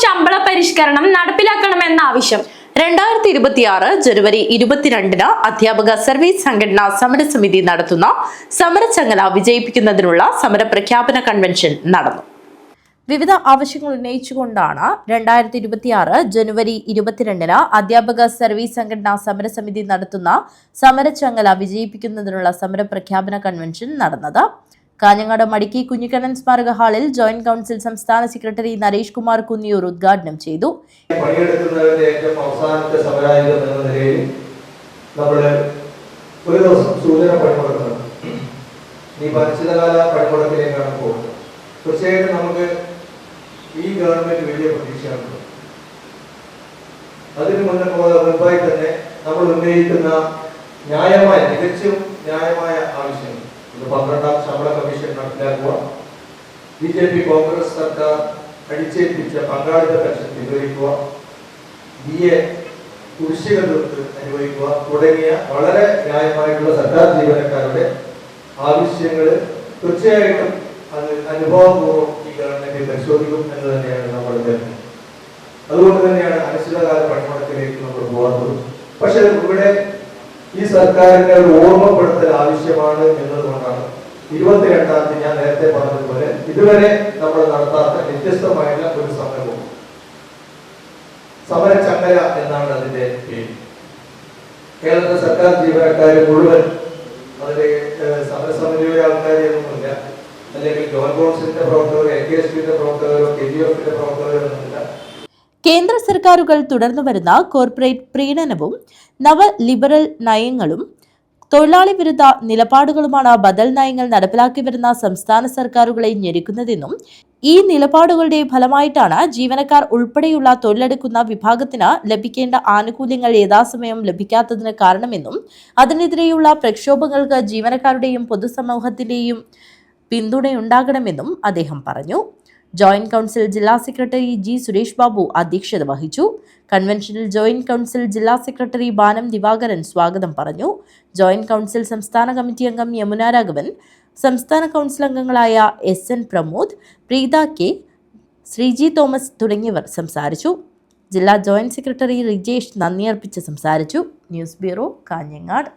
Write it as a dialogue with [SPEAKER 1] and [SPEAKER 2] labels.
[SPEAKER 1] ശമ്പള പരിഷ്കരണം നടപ്പിലാക്കണമെന്ന ആവശ്യം.
[SPEAKER 2] 2026 ജനുവരി 22 അധ്യാപക സർവീസ് സംഘടനാ സമരസമിതി നടത്തുന്ന സമരചങ്ങല വിജയിപ്പിക്കുന്നതിനുള്ള സമരപ്രഖ്യാപന കൺവെൻഷൻ നടന്നു. വിവിധ ആവശ്യങ്ങൾ ഉന്നയിച്ചുകൊണ്ടാണ് 2026 ജനുവരി 22 അധ്യാപക സർവീസ് സംഘടനാ സമരസമിതി നടത്തുന്ന സമരചങ്ങല വിജയിപ്പിക്കുന്നതിനുള്ള സമരപ്രഖ്യാപന കൺവെൻഷൻ നടന്നത്. കാഞ്ഞങ്ങാട് മടിക്കി കുഞ്ഞിക്കണ്ണൻ സ്മാരക ഹാളിൽ ജോയിന്റ് കൌൺസിൽ സംസ്ഥാന സെക്രട്ടറി നരേഷ് കുമാർ കുന്നിയൂർ ഉദ്ഘാടനം ചെയ്തു.
[SPEAKER 3] പണിയെടുക്കുന്നവരുടെ ഏറ്റവും അവസാനത്തെ സമരായുധം എന്ന നിലയിൽ നമ്മൾ ഒരു ദിവസം സൂചന പണിമുടക്കുന്നുണ്ട്. ഈ അനിശ്ചിതകാല പണിമുടക്കിലേക്കാണ് പോകുന്നത്. തീർച്ചയായിട്ടും നമുക്ക് ഈ ഗവൺമെന്റ് വലിയ പ്രതീക്ഷയാണ്. അതിനു മുൻപായി തന്നെ നമ്മൾ ഉന്നയിക്കുന്ന ന്യായമായ തികച്ചും ന്യായമായ ആവശ്യങ്ങൾ 12ാം ശമ്പള കമ്മീഷൻ നടപ്പിലാക്കുക, BJP കോൺഗ്രസ് സർക്കാർ അടിച്ചേൽപ്പിച്ച പങ്കാളിത്ത പെൻഷൻ പിൻവലിക്കുക, DA കുടിശ്ശിക തീർത്ത് അനുഭവിക്കുക തുടങ്ങിയ വളരെ ന്യായമായിട്ടുള്ള സർക്കാർ ജീവനക്കാരുടെ ആവശ്യങ്ങൾ തീർച്ചയായിട്ടും അത് അനുഭവപൂർവ്വം ഈ ഗവൺമെന്റ് പരിശോധിക്കും എന്ന് തന്നെയാണ് നമ്മൾ കരുതുന്നത്. അതുകൊണ്ട് തന്നെയാണ് അനിശ്ചിതകാല പണിമുടക്കിലേക്ക് നമ്മൾ പോകാത്തത്. പക്ഷെ ഇവിടെ ഈ സർക്കാരിന്റെ ഒരു ഓർമ്മപ്പെടുത്തൽ ആവശ്യമാണ് എന്നതുകൊണ്ടാണ് 22-ാം തീയതി ഞാൻ നേരത്തെ പറഞ്ഞതുപോലെ ഇതുവരെ നമ്മൾ നടത്താത്ത വ്യത്യസ്തമായുള്ള ഒരു സമരവും സമരചങ്ങല എന്നാണ് അതിന്റെ പേര്. കേരളത്തിലെ സർക്കാർ ജീവനക്കാർ മുഴുവൻ അതിലെ സമരസമിതിയുടെ ആൾക്കാരെയൊന്നുമില്ല, അല്ലെങ്കിൽ ജോയിന്റ് കൗൺസിലിന്റെ പ്രവർത്തകരോ AKSPന്റെ പ്രവർത്തകരോ KGFന്റെ പ്രവർത്തകരോ ഒന്നുമില്ല.
[SPEAKER 2] കേന്ദ്ര സർക്കാരുകൾ തുടർന്നു വരുന്ന കോർപ്പറേറ്റ് പ്രീണനവും നവ ലിബറൽ നയങ്ങളും തൊഴിലാളി വിരുദ്ധ നിലപാടുകളുമാണ് ബദൽ നയങ്ങൾ നടപ്പിലാക്കി വരുന്ന സംസ്ഥാന സർക്കാരുകളെ ഞെരുക്കുന്നതെന്നും ഈ നിലപാടുകളുടെ ഫലമായിട്ടാണ് ജീവനക്കാർ ഉൾപ്പെടെയുള്ള തൊഴിലെടുക്കുന്ന വിഭാഗത്തിന് ലഭിക്കേണ്ട ആനുകൂല്യങ്ങൾ യഥാസമയം ലഭിക്കാത്തതിന് കാരണമെന്നും അതിനെതിരെയുള്ള പ്രക്ഷോഭങ്ങൾക്ക് ജീവനക്കാരുടെയും പൊതുസമൂഹത്തിന്റെയും പിന്തുണയുണ്ടാകണമെന്നും അദ്ദേഹം പറഞ്ഞു. ജോയിന്റ് കൌൺസിൽ ജില്ലാ സെക്രട്ടറി G. സുരേഷ് ബാബു അധ്യക്ഷത വഹിച്ചു. കൺവെൻഷനിൽ ജോയിന്റ് കൌൺസിൽ ജില്ലാ സെക്രട്ടറി ബാനം ദിവാകരൻ സ്വാഗതം പറഞ്ഞു. ജോയിന്റ് കൌൺസിൽ സംസ്ഥാന കമ്മിറ്റി അംഗം യമുന രാഘവൻ, സംസ്ഥാന കൌൺസിൽ അംഗങ്ങളായ SN Pramod, Preetha K, Sreeji Thomas തുടങ്ങിയവർ സംസാരിച്ചു. ജില്ലാ ജോയിന്റ് സെക്രട്ടറി റിജേഷ് നന്ദി അർപ്പിച്ച് സംസാരിച്ചു. News bureau, Kanhangad.